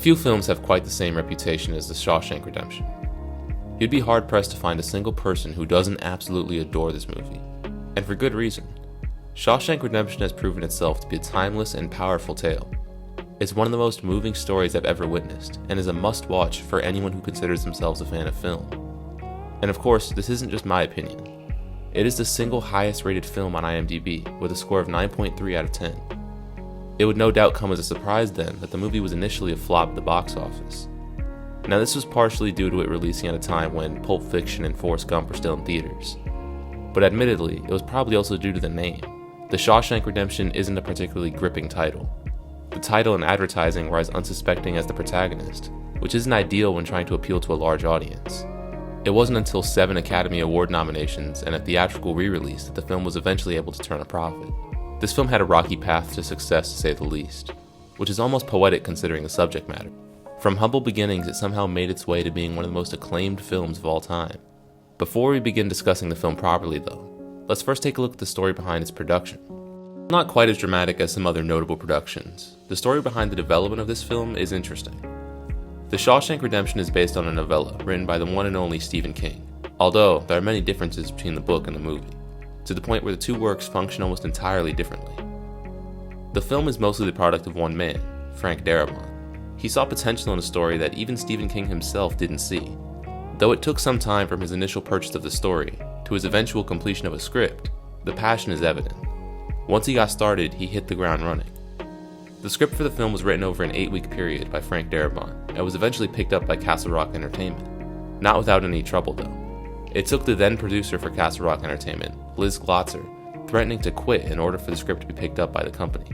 Few films have quite the same reputation as The Shawshank Redemption. You'd be hard-pressed to find a single person who doesn't absolutely adore this movie, and for good reason. Shawshank Redemption has proven itself to be a timeless and powerful tale. It's one of the most moving stories I've ever witnessed, and is a must-watch for anyone who considers themselves a fan of film. And of course, this isn't just my opinion. It is the single highest-rated film on IMDb, with a score of 9.3 out of 10. It would no doubt come as a surprise then that the movie was initially a flop at the box office. Now this was partially due to it releasing at a time when Pulp Fiction and Forrest Gump were still in theaters. But admittedly, it was probably also due to the name. The Shawshank Redemption isn't a particularly gripping title. The title and advertising were as unsuspecting as the protagonist, which isn't ideal when trying to appeal to a large audience. It wasn't until 7 Academy Award nominations and a theatrical re-release that the film was eventually able to turn a profit. This film had a rocky path to success, to say the least, which is almost poetic considering the subject matter. From humble beginnings, it somehow made its way to being one of the most acclaimed films of all time. Before we begin discussing the film properly though, let's first take a look at the story behind its production. Not quite as dramatic as some other notable productions, the story behind the development of this film is interesting. The Shawshank Redemption is based on a novella written by the one and only Stephen King, although there are many differences between the book and the movie, to the point where the two works function almost entirely differently. The film is mostly the product of one man, Frank Darabont. He saw potential in a story that even Stephen King himself didn't see. Though it took some time from his initial purchase of the story to his eventual completion of a script, the passion is evident. Once he got started, he hit the ground running. The script for the film was written over an 8-week period by Frank Darabont and was eventually picked up by Castle Rock Entertainment. Not without any trouble though. It took the then producer for Castle Rock Entertainment, Liz Glotzer, threatening to quit in order for the script to be picked up by the company.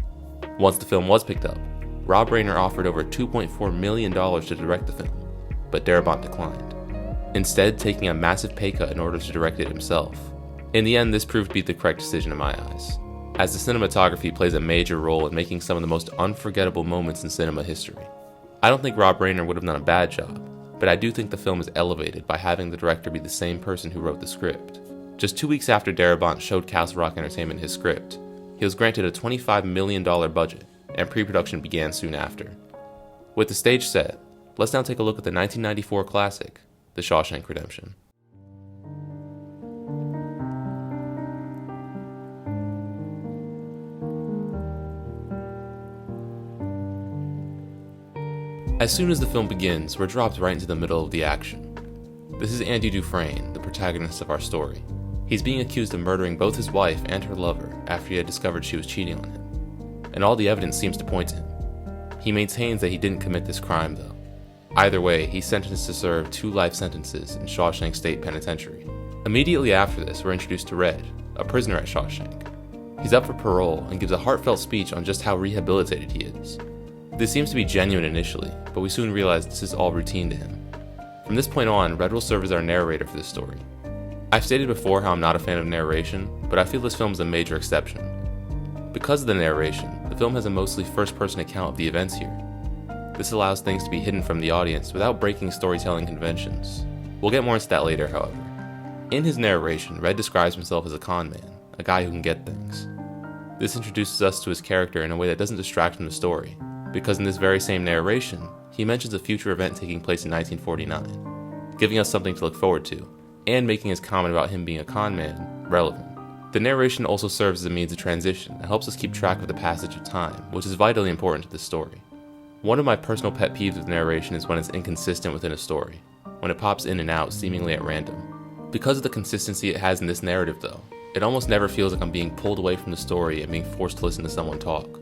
Once the film was picked up, Rob Reiner offered over $2.4 million to direct the film, but Darabont declined, instead taking a massive pay cut in order to direct it himself. In the end, this proved to be the correct decision in my eyes, as the cinematography plays a major role in making some of the most unforgettable moments in cinema history. I don't think Rob Reiner would have done a bad job, but I do think the film is elevated by having the director be the same person who wrote the script. Just 2 weeks after Darabont showed Castle Rock Entertainment his script, he was granted a $25 million budget, and pre-production began soon after. With the stage set, let's now take a look at the 1994 classic, The Shawshank Redemption. As soon as the film begins, we're dropped right into the middle of the action. This is Andy Dufresne, the protagonist of our story. He's being accused of murdering both his wife and her lover after he had discovered she was cheating on him, and all the evidence seems to point to him. He maintains that he didn't commit this crime though. Either way, he's sentenced to serve 2 life sentences in Shawshank State Penitentiary. Immediately after this, we're introduced to Red, a prisoner at Shawshank. He's up for parole and gives a heartfelt speech on just how rehabilitated he is. This seems to be genuine initially, but we soon realize this is all routine to him. From this point on, Red will serve as our narrator for this story. I've stated before how I'm not a fan of narration, but I feel this film is a major exception. Because of the narration, the film has a mostly first-person account of the events here. This allows things to be hidden from the audience without breaking storytelling conventions. We'll get more into that later, however. In his narration, Red describes himself as a con man, a guy who can get things. This introduces us to his character in a way that doesn't distract from the story, because in this very same narration, he mentions a future event taking place in 1949, giving us something to look forward to, and making his comment about him being a con man relevant. The narration also serves as a means of transition that helps us keep track of the passage of time, which is vitally important to this story. One of my personal pet peeves with narration is when it's inconsistent within a story, when it pops in and out seemingly at random. Because of the consistency it has in this narrative though, it almost never feels like I'm being pulled away from the story and being forced to listen to someone talk.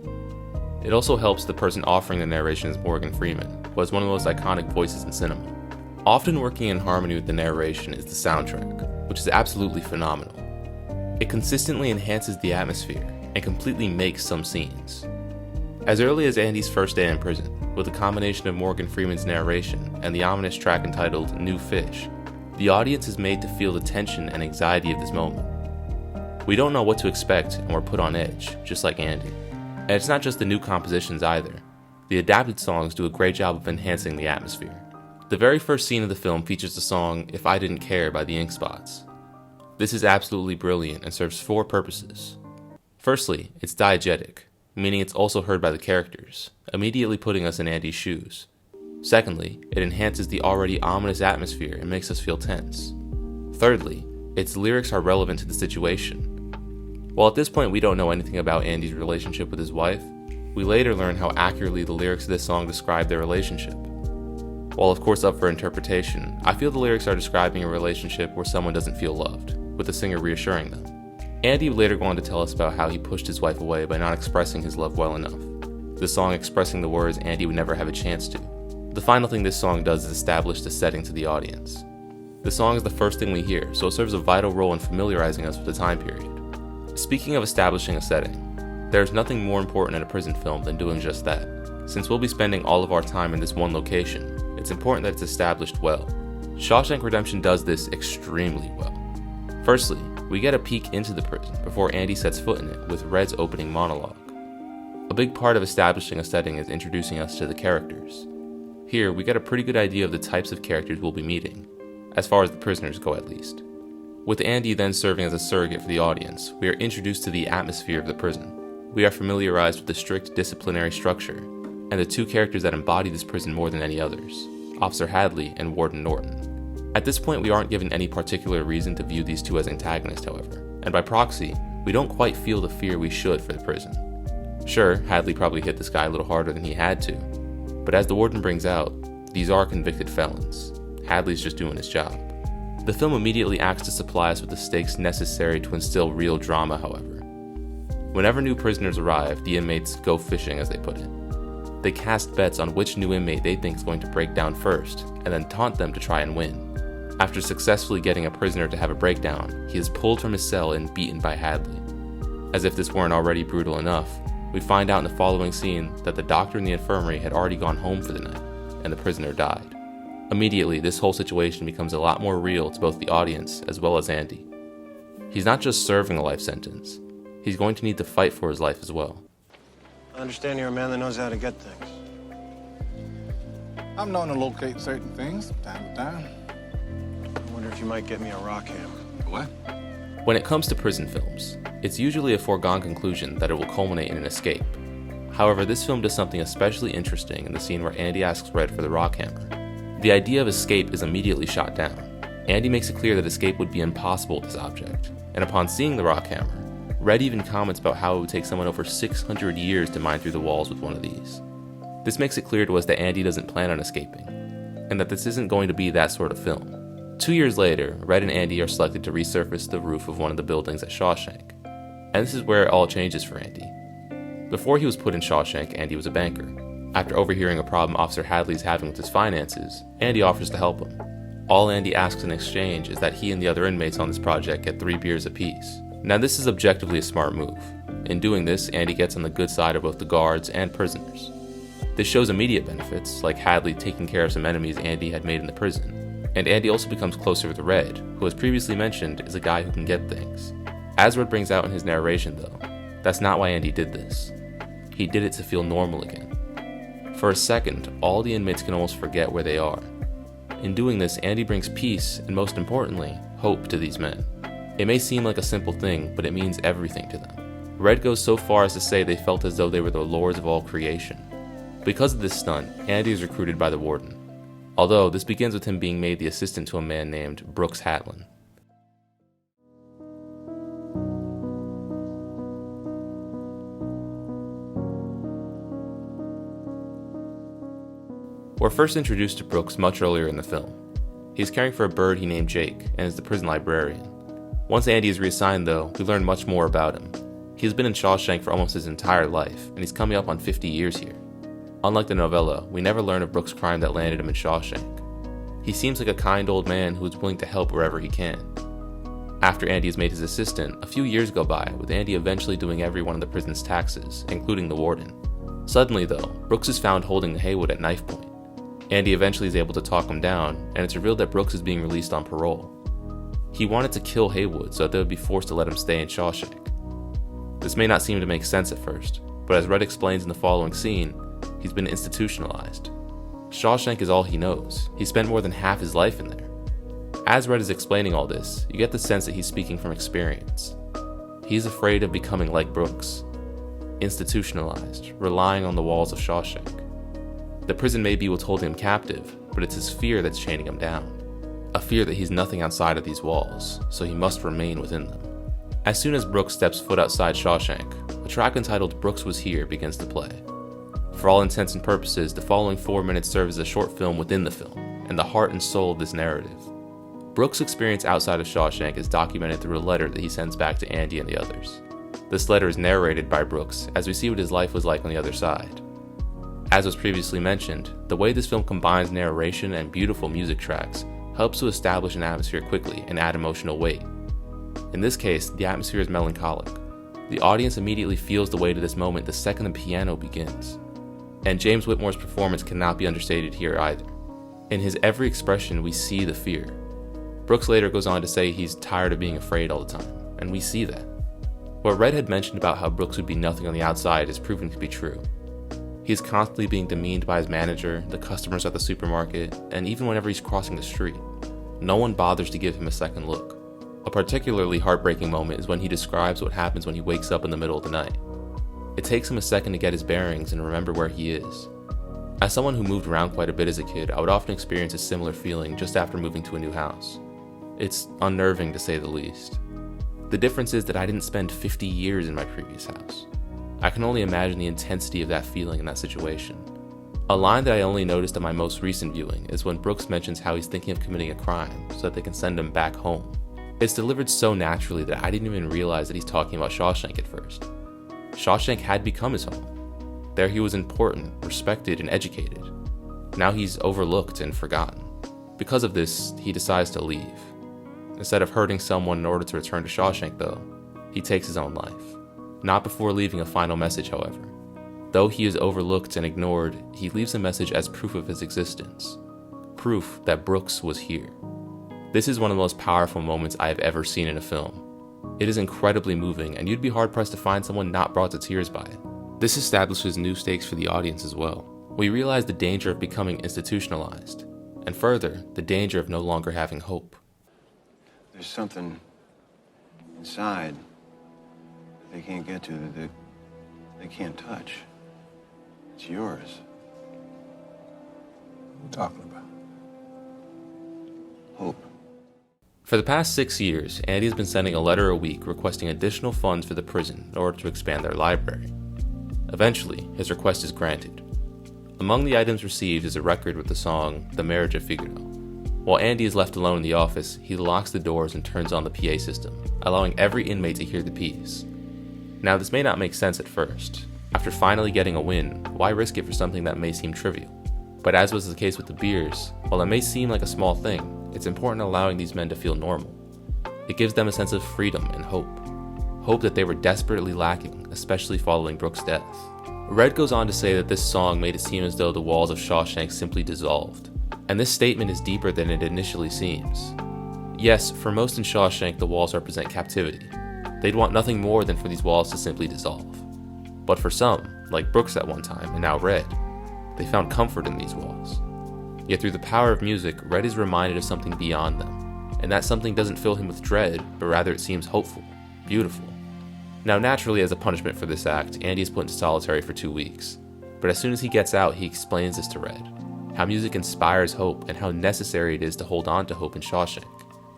It also helps the person offering the narration is Morgan Freeman, who has one of the most iconic voices in cinema. Often working in harmony with the narration is the soundtrack, which is absolutely phenomenal. It consistently enhances the atmosphere and completely makes some scenes. As early as Andy's first day in prison, with a combination of Morgan Freeman's narration and the ominous track entitled New Fish, the audience is made to feel the tension and anxiety of this moment. We don't know what to expect and we're put on edge, just like Andy. And it's not just the new compositions either. The adapted songs do a great job of enhancing the atmosphere. The very first scene of the film features the song If I Didn't Care by the Ink Spots. This is absolutely brilliant and serves 4 purposes. Firstly, it's diegetic, meaning it's also heard by the characters, immediately putting us in Andy's shoes. Secondly, it enhances the already ominous atmosphere and makes us feel tense. Thirdly, its lyrics are relevant to the situation. While at this point we don't know anything about Andy's relationship with his wife, we later learn how accurately the lyrics of this song describe their relationship. While of course up for interpretation, I feel the lyrics are describing a relationship where someone doesn't feel loved, with the singer reassuring them. Andy would later go on to tell us about how he pushed his wife away by not expressing his love well enough, the song expressing the words Andy would never have a chance to. The final thing this song does is establish the setting to the audience. The song is the first thing we hear, so it serves a vital role in familiarizing us with the time period. Speaking of establishing a setting, there's nothing more important in a prison film than doing just that. Since we'll be spending all of our time in this one location, it's important that it's established well. Shawshank Redemption does this extremely well. Firstly, we get a peek into the prison before Andy sets foot in it with Red's opening monologue. A big part of establishing a setting is introducing us to the characters. Here, we get a pretty good idea of the types of characters we'll be meeting, as far as the prisoners go at least. With Andy then serving as a surrogate for the audience, we are introduced to the atmosphere of the prison. We are familiarized with the strict disciplinary structure, and the two characters that embody this prison more than any others, Officer Hadley and Warden Norton. At this point, we aren't given any particular reason to view these two as antagonists, however, and by proxy, we don't quite feel the fear we should for the prison. Sure, Hadley probably hit this guy a little harder than he had to, but as the warden brings out, these are convicted felons. Hadley's just doing his job. The film immediately acts to supply us with the stakes necessary to instill real drama, however. Whenever new prisoners arrive, the inmates go fishing, as they put it. They cast bets on which new inmate they think is going to break down first, and then taunt them to try and win. After successfully getting a prisoner to have a breakdown, he is pulled from his cell and beaten by Hadley. As if this weren't already brutal enough, we find out in the following scene that the doctor in the infirmary had already gone home for the night, and the prisoner died. Immediately, this whole situation becomes a lot more real to both the audience as well as Andy. He's not just serving a life sentence, he's going to need to fight for his life as well. I understand you're a man that knows how to get things. I'm known to locate certain things from time to time. I wonder if you might get me a rock hammer. What? When it comes to prison films, it's usually a foregone conclusion that it will culminate in an escape. However, this film does something especially interesting in the scene where Andy asks Red for the rock hammer. The idea of escape is immediately shot down. Andy makes it clear that escape would be impossible with this object, and upon seeing the rock hammer, Red even comments about how it would take someone over 600 years to mine through the walls with one of these. This makes it clear to us that Andy doesn't plan on escaping, and that this isn't going to be that sort of film. 2 years later, Red and Andy are selected to resurface the roof of one of the buildings at Shawshank, and this is where it all changes for Andy. Before he was put in Shawshank, Andy was a banker. After overhearing a problem Officer Hadley's having with his finances, Andy offers to help him. All Andy asks in exchange is that he and the other inmates on this project get 3 beers apiece. Now this is objectively a smart move. In doing this, Andy gets on the good side of both the guards and prisoners. This shows immediate benefits, like Hadley taking care of some enemies Andy had made in the prison. And Andy also becomes closer with Red, who as previously mentioned is a guy who can get things. As Red brings out in his narration though, that's not why Andy did this. He did it to feel normal again. For a second, all the inmates can almost forget where they are. In doing this, Andy brings peace and most importantly, hope to these men. It may seem like a simple thing, but it means everything to them. Red goes so far as to say they felt as though they were the lords of all creation. Because of this stunt, Andy is recruited by the warden. Although, this begins with him being made the assistant to a man named Brooks Hatlin. We're first introduced to Brooks much earlier in the film. He's caring for a bird he named Jake, and is the prison librarian. Once Andy is reassigned though, we learn much more about him. He's been in Shawshank for almost his entire life, and he's coming up on 50 years here. Unlike the novella, we never learn of Brooks' crime that landed him in Shawshank. He seems like a kind old man who is willing to help wherever he can. After Andy is made his assistant, a few years go by, with Andy eventually doing every one of the prison's taxes, including the warden. Suddenly though, Brooks is found holding Haywood at knife point. Andy eventually is able to talk him down, and it's revealed that Brooks is being released on parole. He wanted to kill Haywood so that they would be forced to let him stay in Shawshank. This may not seem to make sense at first, but as Red explains in the following scene, he's been institutionalized. Shawshank is all he knows. He spent more than half his life in there. As Red is explaining all this, you get the sense that he's speaking from experience. He's afraid of becoming like Brooks, institutionalized, relying on the walls of Shawshank. The prison may be what's holding him captive, but it's his fear that's chaining him down. A fear that he's nothing outside of these walls, so he must remain within them. As soon as Brooks steps foot outside Shawshank, a track entitled Brooks Was Here begins to play. For all intents and purposes, the following 4 minutes serve as a short film within the film, and the heart and soul of this narrative. Brooks' experience outside of Shawshank is documented through a letter that he sends back to Andy and the others. This letter is narrated by Brooks as we see what his life was like on the other side. As was previously mentioned, the way this film combines narration and beautiful music tracks helps to establish an atmosphere quickly and add emotional weight. In this case, the atmosphere is melancholic. The audience immediately feels the weight of this moment the second the piano begins. And James Whitmore's performance cannot be understated here either. In his every expression, we see the fear. Brooks later goes on to say he's tired of being afraid all the time, and we see that. What Red had mentioned about how Brooks would be nothing on the outside is proven to be true. He is constantly being demeaned by his manager, the customers at the supermarket, and even whenever he's crossing the street. No one bothers to give him a second look. A particularly heartbreaking moment is when he describes what happens when he wakes up in the middle of the night. It takes him a second to get his bearings and remember where he is. As someone who moved around quite a bit as a kid, I would often experience a similar feeling just after moving to a new house. It's unnerving to say the least. The difference is that I didn't spend 50 years in my previous house. I can only imagine the intensity of that feeling in that situation. A line that I only noticed on my most recent viewing is when Brooks mentions how he's thinking of committing a crime so that they can send him back home. It's delivered so naturally that I didn't even realize that he's talking about Shawshank at first. Shawshank had become his home. There he was important, respected, and educated. Now he's overlooked and forgotten. Because of this, he decides to leave. Instead of hurting someone in order to return to Shawshank though, he takes his own life. Not before leaving a final message, however. Though he is overlooked and ignored, he leaves a message as proof of his existence. Proof that Brooks was here. This is one of the most powerful moments I have ever seen in a film. It is incredibly moving, and you'd be hard-pressed to find someone not brought to tears by it. This establishes new stakes for the audience as well. We realize the danger of becoming institutionalized, and further, the danger of no longer having hope. There's something inside that they can't get to, that they can't touch. It's yours. What are you talking about? Hope. For the past 6 years, Andy has been sending a letter a week requesting additional funds for the prison in order to expand their library. Eventually, his request is granted. Among the items received is a record with the song The Marriage of Figaro. While Andy is left alone in the office, he locks the doors and turns on the PA system, allowing every inmate to hear the piece. Now, this may not make sense at first. After finally getting a win, why risk it for something that may seem trivial? But as was the case with the beers, while it may seem like a small thing, it's important allowing these men to feel normal. It gives them a sense of freedom and hope. Hope that they were desperately lacking, especially following Brooks' death. Red goes on to say that this song made it seem as though the walls of Shawshank simply dissolved. And this statement is deeper than it initially seems. Yes, for most in Shawshank, the walls represent captivity. They'd want nothing more than for these walls to simply dissolve. But for some, like Brooks at one time and now Red, they found comfort in these walls. Yet through the power of music, Red is reminded of something beyond them, and that something doesn't fill him with dread, but rather it seems hopeful, beautiful. Now naturally, as a punishment for this act, Andy is put into solitary for 2 weeks, but as soon as he gets out, he explains this to Red, how music inspires hope and how necessary it is to hold on to hope in Shawshank.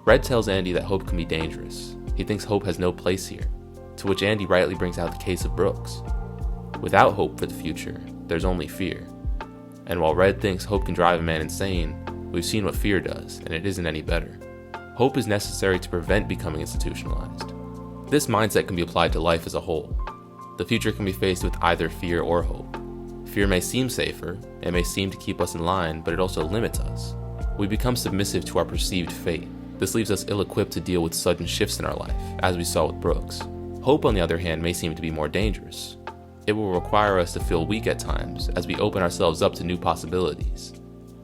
Red tells Andy that hope can be dangerous. He thinks hope has no place here, to which Andy rightly brings out the case of Brooks. Without hope for the future, there's only fear. And while Red thinks hope can drive a man insane, we've seen what fear does, and it isn't any better. Hope is necessary to prevent becoming institutionalized. This mindset can be applied to life as a whole. The future can be faced with either fear or hope. Fear may seem safer, it may seem to keep us in line, but it also limits us. We become submissive to our perceived fate. This leaves us ill-equipped to deal with sudden shifts in our life, as we saw with Brooks. Hope, on the other hand, may seem to be more dangerous. It will require us to feel weak at times as we open ourselves up to new possibilities.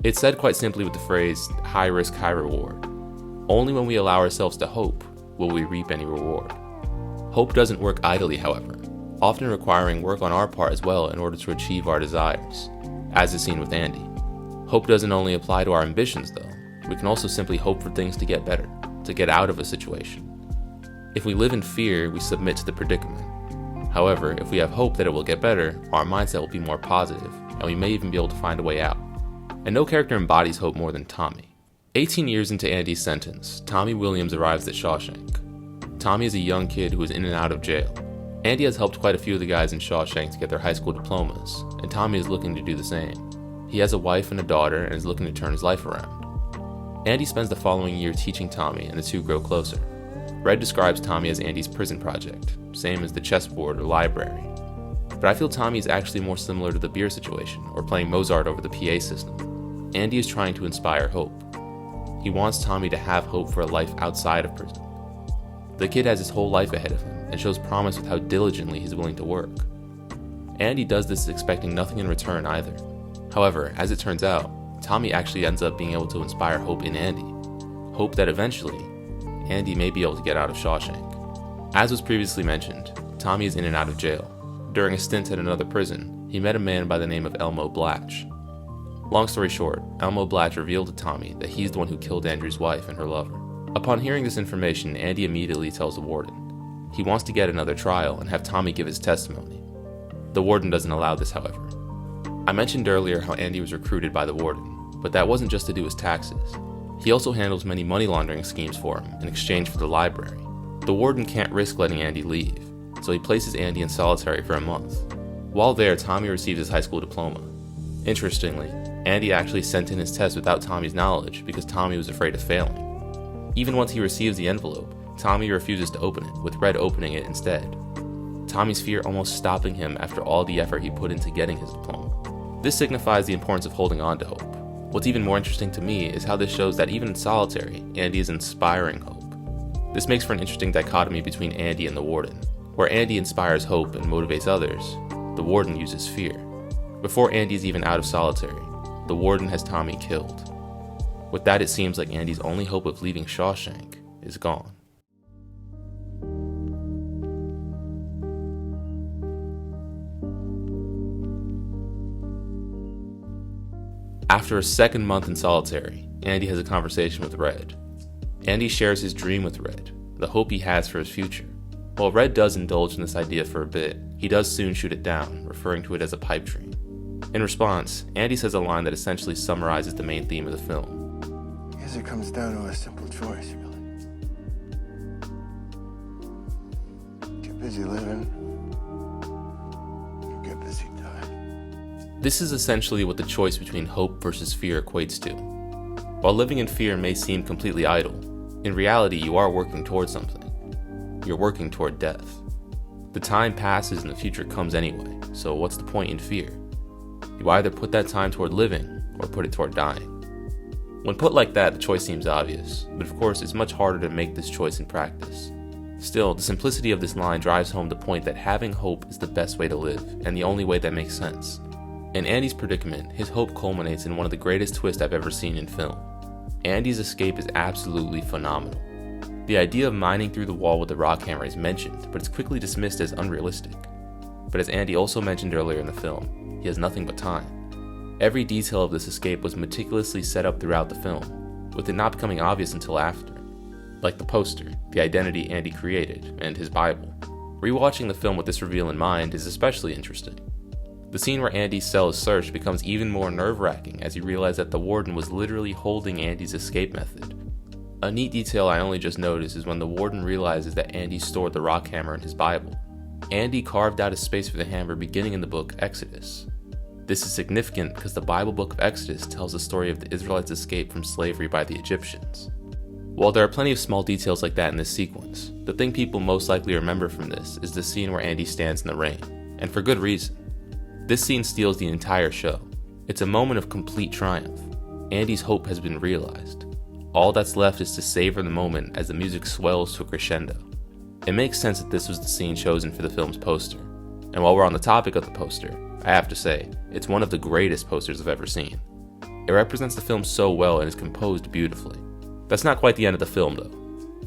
It's said quite simply with the phrase, high risk, high reward. Only when we allow ourselves to hope will we reap any reward. Hope doesn't work idly, however, often requiring work on our part as well in order to achieve our desires, as is seen with Andy. Hope doesn't only apply to our ambitions though, we can also simply hope for things to get better, to get out of a situation. If we live in fear, we submit to the predicament. However, if we have hope that it will get better, our mindset will be more positive, and we may even be able to find a way out. And no character embodies hope more than Tommy. 18 years into Andy's sentence, Tommy Williams arrives at Shawshank. Tommy is a young kid who is in and out of jail. Andy has helped quite a few of the guys in Shawshank to get their high school diplomas, and Tommy is looking to do the same. He has a wife and a daughter and is looking to turn his life around. Andy spends the following year teaching Tommy, and the two grow closer. Red describes Tommy as Andy's prison project, same as the chessboard or library. But I feel Tommy is actually more similar to the beer situation, or playing Mozart over the PA system. Andy is trying to inspire hope. He wants Tommy to have hope for a life outside of prison. The kid has his whole life ahead of him, and shows promise with how diligently he's willing to work. Andy does this expecting nothing in return either. However, as it turns out, Tommy actually ends up being able to inspire hope in Andy. Hope that eventually, Andy may be able to get out of Shawshank. As was previously mentioned, Tommy is in and out of jail. During a stint at another prison, he met a man by the name of Elmo Blatch. Long story short, Elmo Blatch revealed to Tommy that he's the one who killed Andrew's wife and her lover. Upon hearing this information, Andy immediately tells the warden. He wants to get another trial and have Tommy give his testimony. The warden doesn't allow this, however. I mentioned earlier how Andy was recruited by the warden, but that wasn't just to do his taxes. He also handles many money laundering schemes for him in exchange for the library. The warden can't risk letting Andy leave, so he places Andy in solitary for a month. While there, Tommy receives his high school diploma. Interestingly, Andy actually sent in his test without Tommy's knowledge because Tommy was afraid of failing. Even once he receives the envelope, Tommy refuses to open it, with Red opening it instead. Tommy's fear almost stopping him after all the effort he put into getting his diploma. This signifies the importance of holding on to hope. What's even more interesting to me is how this shows that even in solitary, Andy is inspiring hope. This makes for an interesting dichotomy between Andy and the warden, where Andy inspires hope and motivates others, the warden uses fear. Before Andy's even out of solitary, the warden has Tommy killed. With that, it seems like Andy's only hope of leaving Shawshank is gone. After a second month in solitary, Andy has a conversation with Red. Andy shares his dream with Red, the hope he has for his future. While Red does indulge in this idea for a bit, he does soon shoot it down, referring to it as a pipe dream. In response, Andy says a line that essentially summarizes the main theme of the film. I guess it comes down to a simple choice, really. Get busy living, or get busy dying. This is essentially what the choice between hope versus fear equates to. While living in fear may seem completely idle, in reality you are working towards something. You're working toward death. The time passes and the future comes anyway, so what's the point in fear? You either put that time toward living, or put it toward dying. When put like that, the choice seems obvious, but of course it's much harder to make this choice in practice. Still, the simplicity of this line drives home the point that having hope is the best way to live, and the only way that makes sense. In Andy's predicament, his hope culminates in one of the greatest twists I've ever seen in film. Andy's escape is absolutely phenomenal. The idea of mining through the wall with a rock hammer is mentioned, but it's quickly dismissed as unrealistic. But as Andy also mentioned earlier in the film, he has nothing but time. Every detail of this escape was meticulously set up throughout the film, with it not becoming obvious until after. Like the poster, the identity Andy created, and his Bible. Rewatching the film with this reveal in mind is especially interesting. The scene where Andy's cell is searched becomes even more nerve-wracking as you realize that the warden was literally holding Andy's escape method. A neat detail I only just noticed is when the warden realizes that Andy stored the rock hammer in his Bible. Andy carved out a space for the hammer beginning in the book Exodus. This is significant because the Bible book of Exodus tells the story of the Israelites' escape from slavery by the Egyptians. While there are plenty of small details like that in this sequence, the thing people most likely remember from this is the scene where Andy stands in the rain, and for good reason. This scene steals the entire show. It's a moment of complete triumph. Andy's hope has been realized. All that's left is to savor the moment as the music swells to a crescendo. It makes sense that this was the scene chosen for the film's poster. And while we're on the topic of the poster, I have to say, it's one of the greatest posters I've ever seen. It represents the film so well and is composed beautifully. That's not quite the end of the film though.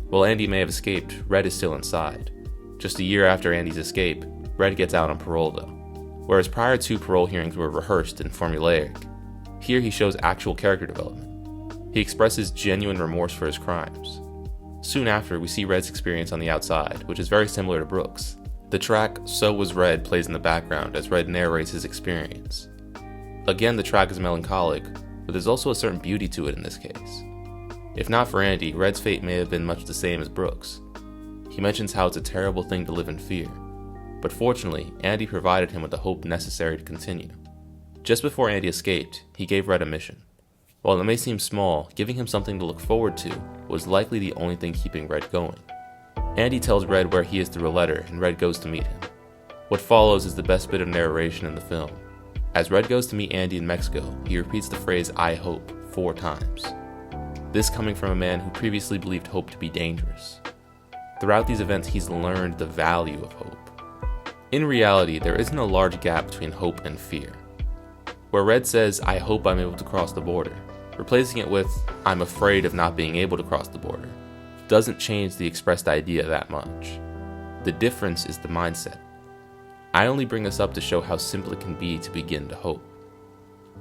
While Andy may have escaped, Red is still inside. Just a year after Andy's escape, Red gets out on parole though. Whereas prior two parole hearings were rehearsed and formulaic, here he shows actual character development. He expresses genuine remorse for his crimes. Soon after, we see Red's experience on the outside, which is very similar to Brooks. The track So Was Red plays in the background as Red narrates his experience. Again, the track is melancholic, but there's also a certain beauty to it in this case. If not for Andy, Red's fate may have been much the same as Brooks. He mentions how it's a terrible thing to live in fear, but fortunately, Andy provided him with the hope necessary to continue. Just before Andy escaped, he gave Red a mission. While it may seem small, giving him something to look forward to was likely the only thing keeping Red going. Andy tells Red where he is through a letter, and Red goes to meet him. What follows is the best bit of narration in the film. As Red goes to meet Andy in Mexico, he repeats the phrase "I hope" 4 times. This coming from a man who previously believed hope to be dangerous. Throughout these events, he's learned the value of hope. In reality, there isn't a large gap between hope and fear. Where Red says, "I hope I'm able to cross the border," replacing it with, "I'm afraid of not being able to cross the border," doesn't change the expressed idea that much. The difference is the mindset. I only bring this up to show how simple it can be to begin to hope.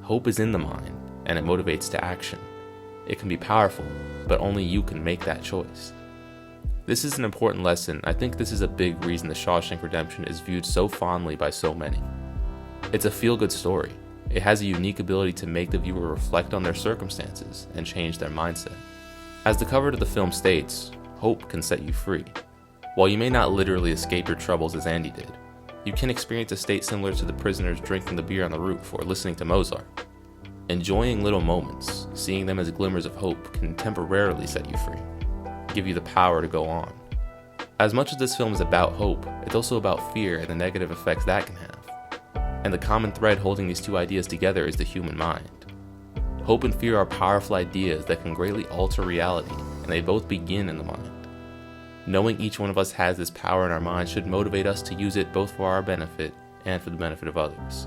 Hope is in the mind, and it motivates to action. It can be powerful, but only you can make that choice. This is an important lesson. I think this is a big reason The Shawshank Redemption is viewed so fondly by so many. It's a feel-good story. It has a unique ability to make the viewer reflect on their circumstances and change their mindset. As the cover to the film states, hope can set you free. While you may not literally escape your troubles as Andy did, you can experience a state similar to the prisoners drinking the beer on the roof or listening to Mozart. Enjoying little moments, seeing them as glimmers of hope, can temporarily set you free, give you the power to go on. As much as this film is about hope, it's also about fear and the negative effects that can have. And the common thread holding these two ideas together is the human mind. Hope and fear are powerful ideas that can greatly alter reality, and they both begin in the mind. Knowing each one of us has this power in our mind should motivate us to use it both for our benefit and for the benefit of others.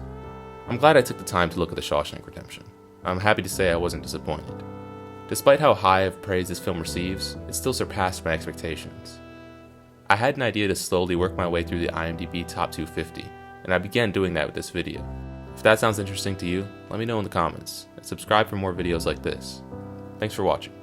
I'm glad I took the time to look at The Shawshank Redemption. I'm happy to say I wasn't disappointed. Despite how high of praise this film receives, it still surpassed my expectations. I had an idea to slowly work my way through the IMDb Top 250, and I began doing that with this video. If that sounds interesting to you, let me know in the comments, and subscribe for more videos like this. Thanks for watching.